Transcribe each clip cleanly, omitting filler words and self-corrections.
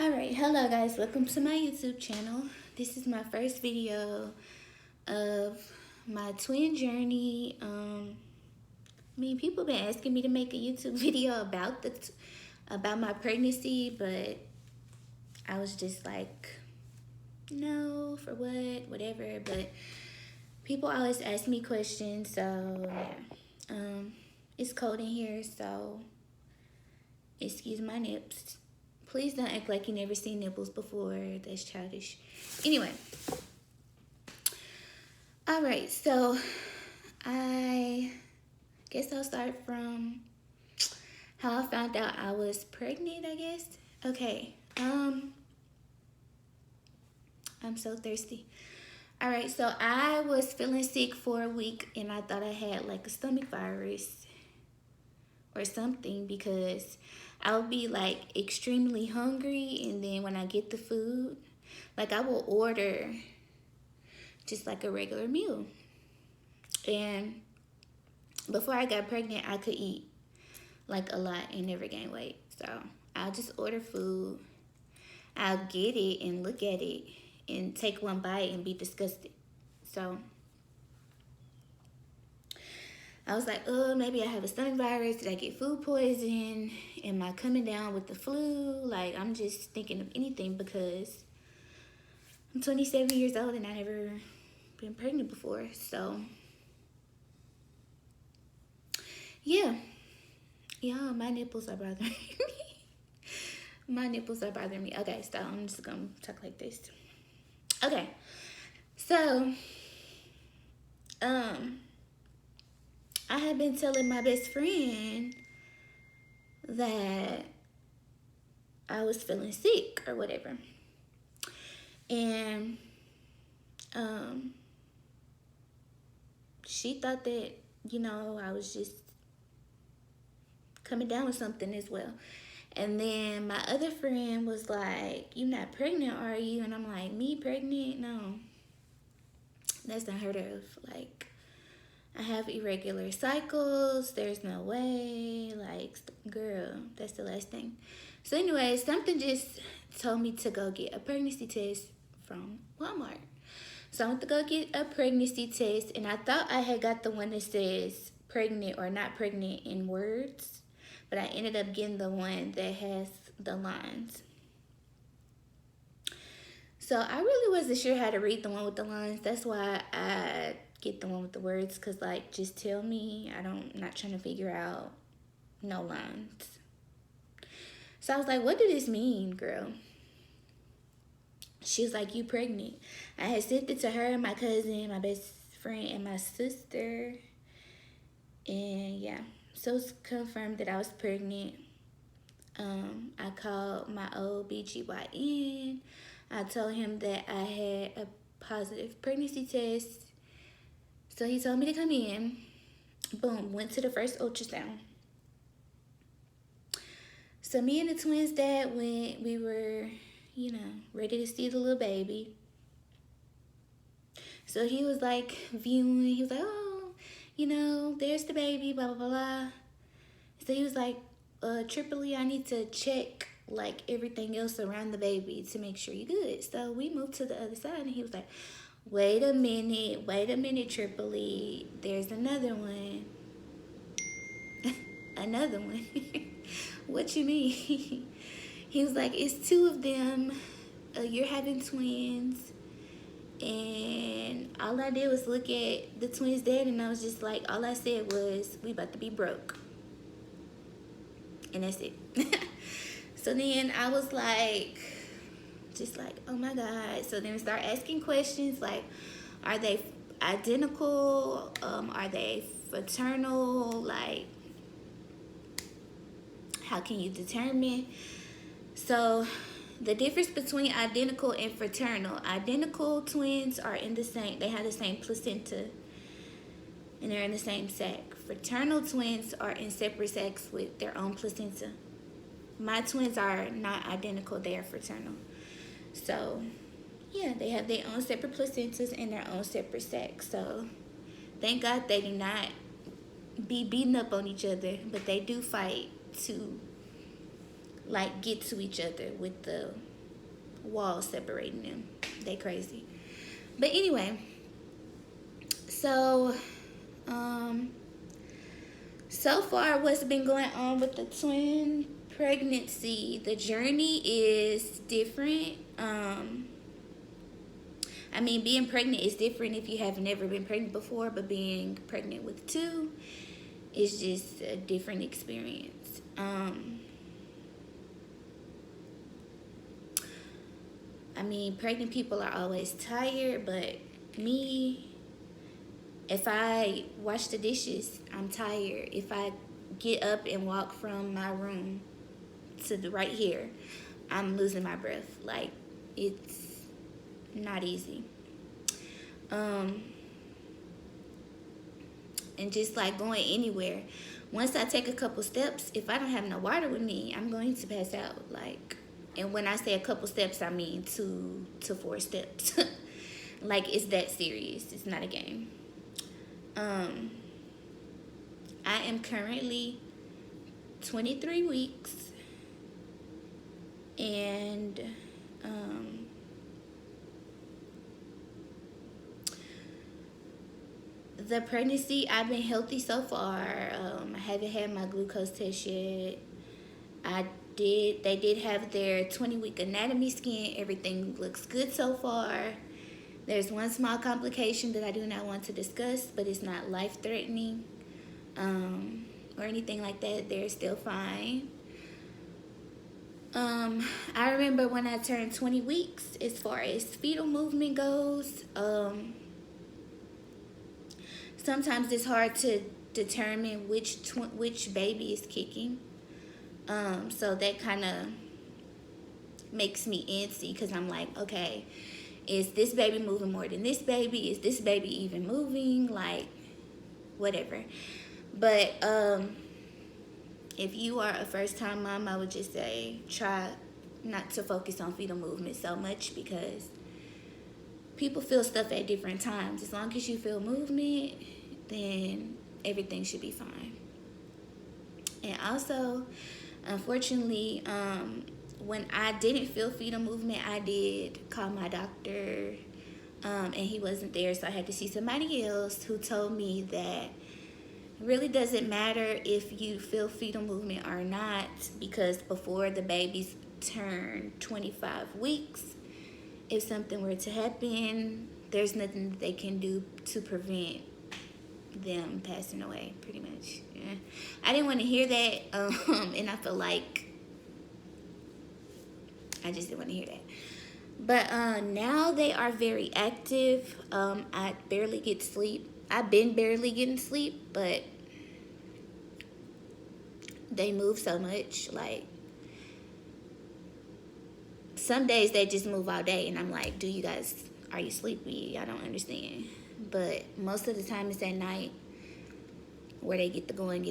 Alright, hello guys, welcome to my YouTube channel. This is my first video of my twin journey. People been asking me to make a YouTube video about my pregnancy, but I was just like, no, for what, whatever. But people always ask me questions, so yeah. It's cold in here, so excuse my nips. Please don't act like you never seen nipples before. That's childish. Anyway. Alright, so I guess I'll start from how I found out I was pregnant, I guess. Okay. I'm so thirsty. Alright, so I was feeling sick for a week and I thought I had like a stomach virus or something because I would be like extremely hungry, and then when I get the food, like I will order just like a regular meal. And before I got pregnant, I could eat like a lot and never gain weight. So I'll just order food. I'll get it and look at it and take one bite and be disgusted. So I was like, oh, maybe I have a stomach virus. Did I get food poison? Am I coming down with the flu? Like, I'm just thinking of anything because I'm 27 years old and I never been pregnant before. So, yeah. Yeah, my nipples are bothering me. My nipples are bothering me. Okay, so I'm just going to talk like this. Okay. So, I had been telling my best friend that I was feeling sick or whatever. And she thought that, I was just coming down with something as well. And then my other friend was like, "You not pregnant, are you?" And I'm like, "Me pregnant? No. That's unheard of. Like, I have irregular cycles. There's no way. Like, girl, that's the last thing." So anyway, something just told me to go get a pregnancy test from Walmart. So I went to go get a pregnancy test, and I thought I had got the one that says pregnant or not pregnant in words, but I ended up getting the one that has the lines. So I really wasn't sure how to read the one with the lines. That's why I get the one with the words, because, like, just tell me. I'm not trying to figure out no lines. So I was like, what did this mean, girl? She was like, "You pregnant." I had sent it to her, my cousin, my best friend, and my sister. And yeah, so it's confirmed that I was pregnant. I called my OBGYN. I told him that I had a positive pregnancy test. So he told me to come in. Boom, went to the first ultrasound. So me and the twins' dad went. We were, ready to see the little baby. So he was like viewing. He was like, "Oh, there's the baby, blah, blah, blah, blah." So he was like, Tripoli, I need to check like everything else around the baby to make sure you're good. So we moved to the other side, and he was like, wait a minute, Tripoli. There's another one. Another one. What you mean? He was like, it's two of them. You're having twins. And all I did was look at the twins' dad, and I was just like, all I said was, we about to be broke. And that's it. So then I was like, just like, oh my God. So then I start asking questions like, are they identical? Are they fraternal? Like, how can you determine? So the difference between identical and fraternal: identical twins are in the same, they have the same placenta and they're in the same sac. Fraternal twins are in separate sacs with their own placenta. My twins are not identical, they are fraternal. So yeah, they have their own separate placentas and their own separate sacs. So thank God they do not be beating up on each other, but they do fight to like get to each other with the wall separating them. They crazy. But anyway, so so far what's been going on with the twin pregnancy, the journey is different. I mean, being pregnant is different if you have never been pregnant before, but being pregnant with two is just a different experience. I mean, pregnant people are always tired, but me, if I wash the dishes, I'm tired. If I get up and walk from my room to the right here, I'm losing my breath. Like, it's not easy. And just like going anywhere, once I take a couple steps, if I don't have no water with me, I'm going to pass out. Like, and when I say a couple steps, I mean 2 to 4 steps. Like, it's that serious. It's not a game. I am currently 23 weeks, and the pregnancy, I've been healthy so far. I haven't had my glucose test yet. They did have their 20-week anatomy scan. Everything looks good so far. There's one small complication that I do not want to discuss, but it's not life-threatening or anything like that. They're still fine. I remember when I turned 20 weeks, as far as fetal movement goes, sometimes it's hard to determine which baby is kicking. So that kind of makes me antsy because I'm like, okay, is this baby moving more than this baby? Is this baby even moving? Like, whatever. But if you are a first-time mom, I would just say try not to focus on fetal movement so much because people feel stuff at different times. As long as you feel movement, then everything should be fine. And also, unfortunately, when I didn't feel fetal movement, I did call my doctor, and he wasn't there, so I had to see somebody else who told me that it really doesn't matter if you feel fetal movement or not, because before the babies turn 25 weeks, if something were to happen, there's nothing that they can do to prevent them passing away, pretty much. Yeah. I didn't want to hear that, and I feel like I just didn't want to hear that. But now they are very active. I barely get sleep. I've been barely getting sleep, but they move so much. Like, some days they just move all day, and I'm like, are you sleepy? I don't understand. But most of the time it's at night where they get the going,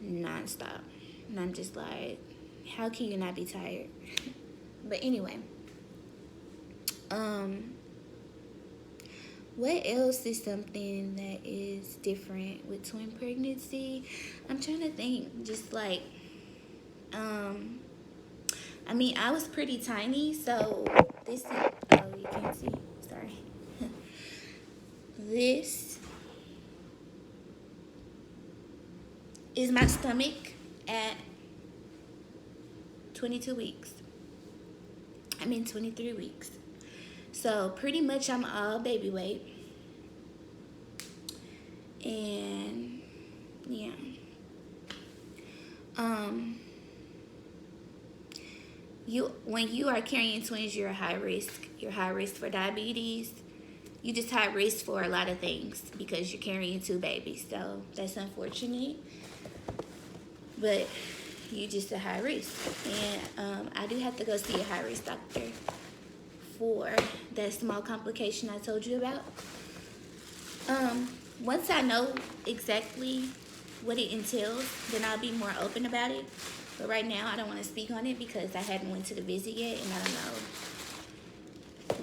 nonstop. And I'm just like, how can you not be tired? But anyway, what else is something that is different with twin pregnancy? I'm trying to think. Just like, I mean, I was pretty tiny, so this is, oh, you can't see, sorry. This is my stomach at 22 weeks. 23 weeks. So pretty much I'm all baby weight. And yeah. When you are carrying twins, you're high risk. You're high risk for diabetes. You just high risk for a lot of things because you're carrying 2 babies. So that's unfortunate. But you just a high risk. And I do have to go see a high risk doctor for that small complication I told you about. Once I know exactly what it entails, then I'll be more open about it. But right now, I don't want to speak on it because I haven't went to the visit yet, and I don't know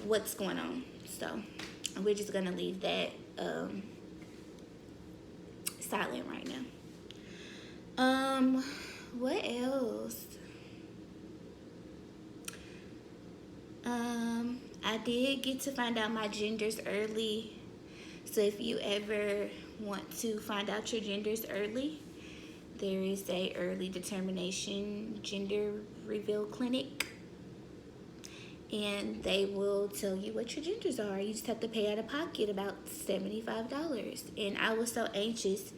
what's going on. So we're just gonna leave that silent right now. What else? I did get to find out my genders early. So if you ever want to find out your genders early, there is a early determination gender reveal clinic, and they will tell you what your genders are. You just have to pay out of pocket about $75. And I was so anxious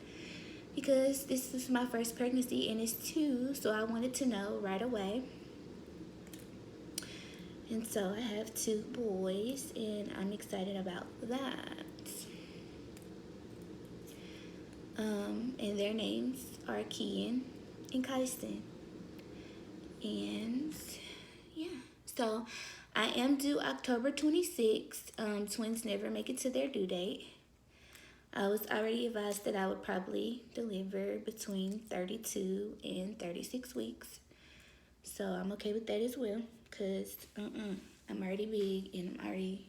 because this is my first pregnancy and it's two, so I wanted to know right away. And so I have two boys, and I'm excited about that. And their names are Kian and Kyson. And yeah, so I am due October 26th. Twins never make it to their due date. I was already advised that I would probably deliver between 32 and 36 weeks. So I'm okay with that as well, because I'm already big and I'm already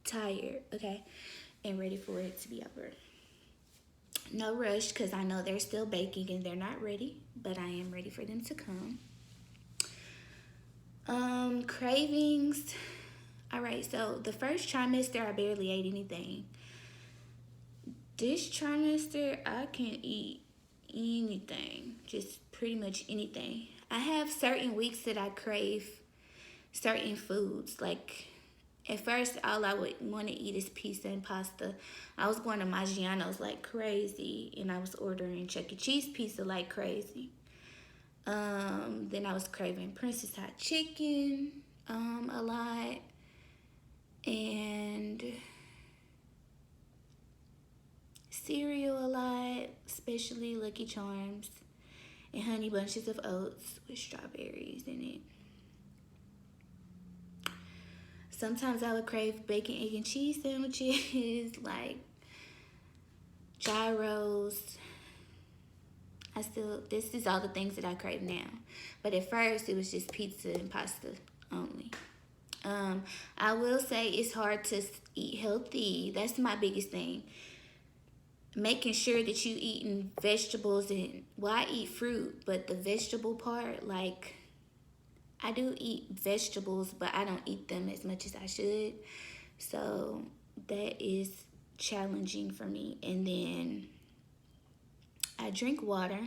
tired, okay, and ready for it to be over. No rush, because I know they're still baking and they're not ready, but I am ready for them to come. Cravings. All right, so the first trimester, I barely ate anything. This trimester, I can eat anything, just pretty much anything. I have certain weeks that I crave certain foods. Like, at first, all I would want to eat is pizza and pasta. I was going to Maggiano's like crazy, and I was ordering Chuck E. Cheese pizza like crazy. Then I was craving Princess Hot Chicken a lot, and cereal a lot, especially Lucky Charms and Honey Bunches of Oats with strawberries in it. Sometimes I would crave bacon, egg, and cheese sandwiches, like gyros. This is all the things that I crave now. But at first, it was just pizza and pasta only. I will say it's hard to eat healthy. That's my biggest thing. Making sure that you eating vegetables and, well, I eat fruit, but the vegetable part, like, I do eat vegetables, but I don't eat them as much as I should. So that is challenging for me. And then I drink water,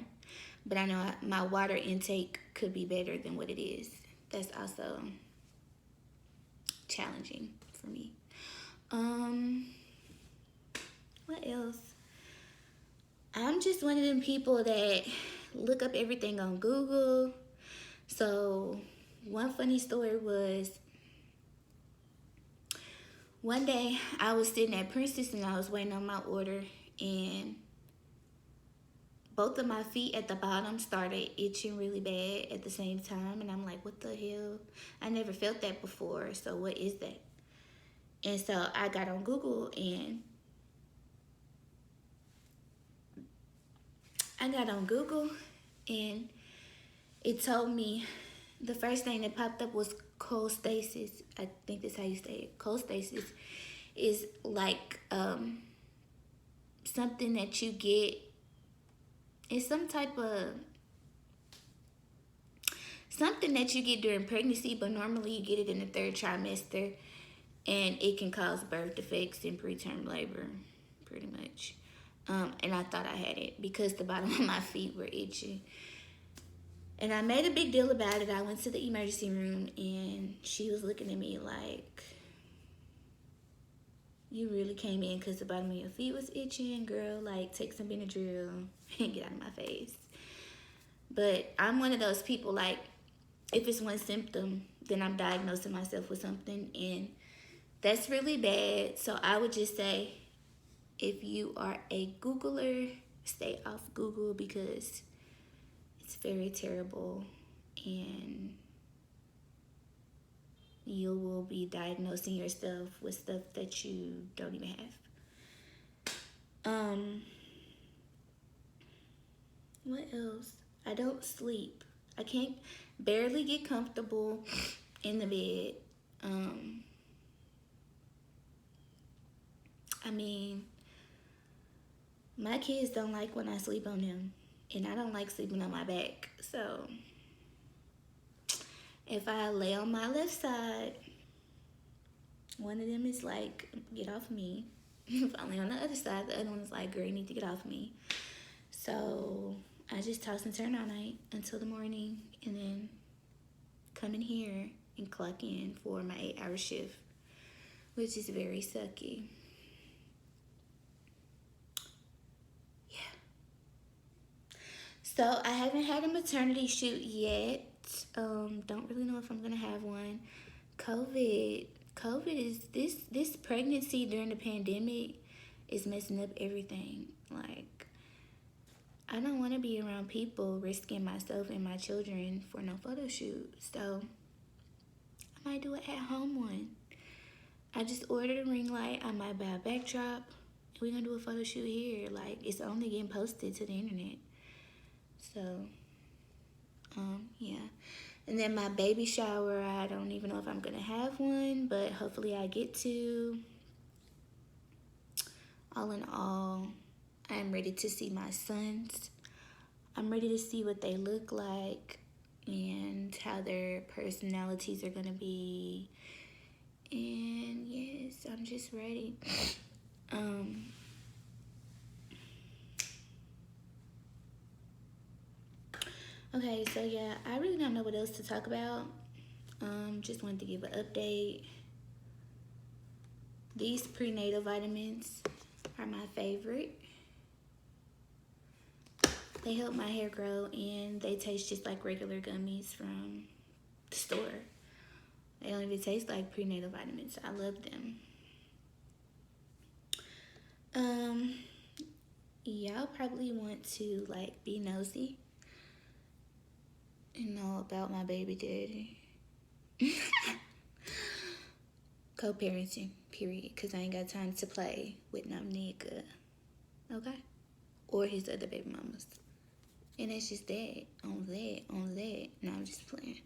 but I know my water intake could be better than what it is. That's also challenging for me. What else? I'm just one of them people that look up everything on Google. So one funny story was, one day I was sitting at Princess and I was waiting on my order, and both of my feet at the bottom started itching really bad at the same time. And I'm like, what the hell? I never felt that before. So what is that? And so I got on Google, and it told me, the first thing that popped up was cholestasis. I think that's how you say it. Cholestasis is like something that you get. It's something that you get during pregnancy, but normally you get it in the third trimester, and it can cause birth defects and preterm labor, pretty much. And I thought I had it because the bottom of my feet were itching. And I made a big deal about it. I went to the emergency room, and she was looking at me like, you really came in because the bottom of your feet was itching, girl. Like, take some Benadryl and get out of my face. But I'm one of those people, like, if it's one symptom, then I'm diagnosing myself with something, and that's really bad. So I would just say, if you are a Googler, stay off Google, because it's very terrible, and you will be diagnosing yourself with stuff that you don't even have. What else? I don't sleep. I can't barely get comfortable in the bed. I mean, my kids don't like when I sleep on them. and I don't like sleeping on my back. So if I lay on my left side, one of them is like, get off me. If I lay on the other side, the other one is like, girl, you need to get off me. So I just toss and turn all night until the morning, and then come in here and clock in for my 8-hour shift, which is very sucky. Yeah. So I haven't had a maternity shoot yet. Don't really know if I'm gonna have one. COVID is this pregnancy during the pandemic is messing up everything. Like, I don't want to be around people risking myself and my children for no photo shoot. So I might do it at home one. I just ordered a ring light. I might buy a backdrop. We're gonna do a photo shoot here. Like, it's only getting posted to the internet. So, yeah. And then my baby shower, I don't even know if I'm gonna have one, but hopefully I get to. All in all, I'm ready to see my sons. I'm ready to see what they look like and how their personalities are gonna be. And yes, I'm just ready. Okay, so yeah, I really don't know what else to talk about. Just wanted to give an update. These prenatal vitamins are my favorite. They help my hair grow, and they taste just like regular gummies from the store. They don't even taste like prenatal vitamins. I love them. Y'all probably want to like be nosy and know about my baby daddy. Co-parenting, period. Because I ain't got time to play with no nigga. Okay? Or his other baby mamas. And it's just that. On that. No, I'm just playing.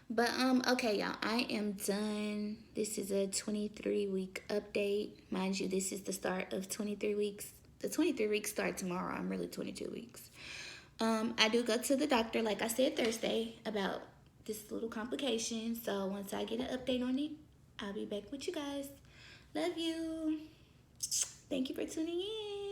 But, okay, y'all. I am done. This is a 23-week update. Mind you, this is the start of 23 weeks. The 23 weeks start tomorrow. I'm really 22 weeks. I do go to the doctor, like I said Thursday, about this little complication. So once I get an update on it, I'll be back with you guys. Love you. Thank you for tuning in.